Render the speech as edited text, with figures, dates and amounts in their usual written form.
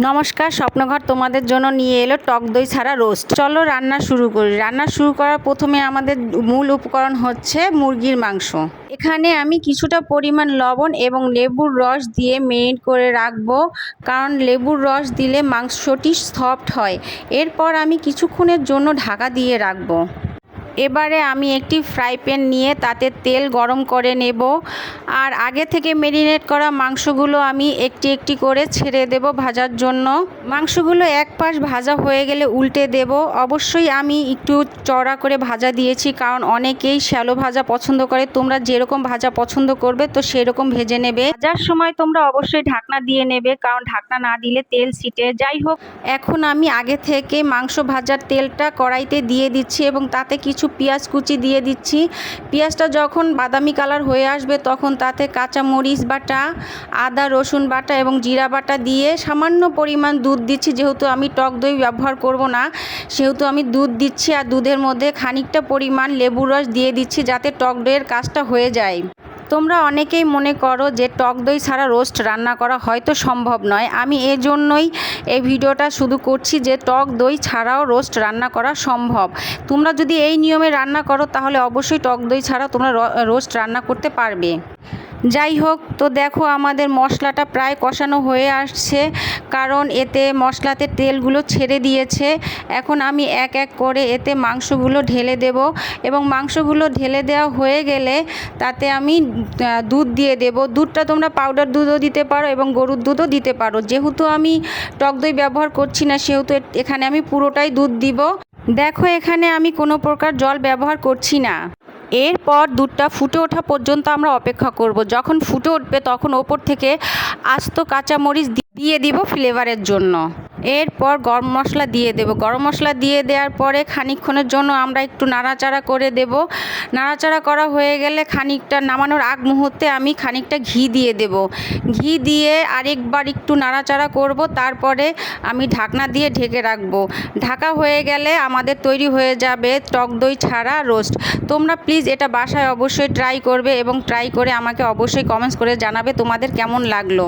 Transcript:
নমস্কার, স্বপ্নঘর তোমাদের জন্য নিয়ে এলো টক দই ছাড়া রোস্ট। চলো রান্না শুরু করি। রান্না শুরু করার প্রথমে আমাদের মূল উপকরণ হচ্ছে মুরগির মাংস। এখানে আমি কিছুটা পরিমাণ লবণ এবং লেবুর রস দিয়ে মেরিনেট করে রাখবো, কারণ লেবুর রস দিলে মাংসটি সফট হয়। এরপর আমি কিছুক্ষণের জন্য ঢাকা দিয়ে রাখবো। এবারে আমি একটি ফ্রাই প্যান নিয়ে তাতে তেল গরম করে নেব, আর আগে থেকে ম্যারিনেট করা মাংসগুলো আমি একটি একটি করে ছেড়ে দেব ভাজার জন্য। মাংসগুলো এক পাশ ভাজা হয়ে গেলে উল্টে দেব। অবশ্যই আমি একটু চড়া করে ভাজা দিয়েছি, কারণ অনেকেই শ্যালো ভাজা পছন্দ করে। তোমরা যেরকম ভাজা পছন্দ করবে তো সেরকম ভেজে নেবে। ভাজার সময় তোমরা অবশ্যই ঢাকনা দিয়ে নেবে, কারণ ঢাকনা না দিলে তেল ছিটে। যাই হোক, এখন আমি আগে থেকে মাংস ভাজার তেলটা কড়াইতে দিয়ে দিচ্ছি এবং তাতে কিছু পেঁয়াজ কুচি দিয়ে দিচ্ছি। পেঁয়াজটা যখন বাদামি কালার হয়ে আসবে তখন তাতে কাঁচা মরিচ বাটা, আদা রসুন বাটা এবং জিরা বাটা দিয়ে সামান্য পরিমাণ দুধ দিচ্ছি। যেহেতু আমি টক দই ব্যবহার করব না, সেহেতু আমি দুধ দিচ্ছি, আর দুধের মধ্যে খানিকটা পরিমাণ লেবুর রস দিয়ে দিচ্ছি, যাতে টক দইয়ের কাজটা হয়ে যায়। তোমরা অনেকেই মনে করো যে টক দই ছাড়া রোস্ট রান্না করা হয়তো সম্ভব নয়। আমি এজন্যই এই ভিডিওটা শুধু করছি যে টক দই ছাড়াও রোস্ট রান্না করা সম্ভব। তোমরা যদি এই নিয়মে রান্না করো তাহলে অবশ্যই টক দই ছাড়াও তোমরা রোস্ট রান্না করতে পারবে। যাই হোক, তো দেখো আমাদের মশলাটা প্রায় কষানো হয়ে আসছে, কারণ এতে মশলাতে তেলগুলো ছেড়ে দিয়েছে। এখন আমি এক এক করে এতে মাংসগুলো ঢেলে দেব, এবং মাংসগুলো ঢেলে দেওয়া হয়ে গেলে তাতে আমি দুধ দিয়ে দেব। দুধটা তোমরা পাউডার দুধও দিতে পারো এবং গরুর দুধও দিতে পারো। যেহেতু আমি টক দই ব্যবহার করছি না, সেহেতু এখানে আমি পুরোটাই দুধ দিব। দেখো, এখানে আমি কোনো প্রকার জল ব্যবহার করছি না। এরপর দুধটা ফুটে ওঠা পর্যন্ত আমরা অপেক্ষা করব। যখন ফুটে উঠবে তখন ওপর থেকে আস্ত কাঁচামরিচ দিয়ে দিব ফ্লেভারের জন্য। এরপর গরম মশলা দিয়ে দেব। গরম মশলা দিয়ে দেওয়ার পরে খানিকক্ষণের জন্য আমরা একটু নাড়াচাড়া করে দেব। নাড়াচাড়া করা হয়ে গেলে খানিকটা নামানোর আগ মুহূর্তে আমি খানিকটা ঘি দিয়ে দেব। ঘি দিয়ে আরেকবার একটু নাড়াচাড়া করব, তারপরে আমি ঢাকনা দিয়ে ঢেকে রাখবো। ঢাকা হয়ে গেলে আমাদের তৈরি হয়ে যাবে টক দই ছাড়া রোস্ট। তোমরা প্লিজ এটা বাসায় অবশ্যই ট্রাই করবে, এবং ট্রাই করে আমাকে অবশ্যই কমেন্টস করে জানাবে তোমাদের কেমন লাগলো।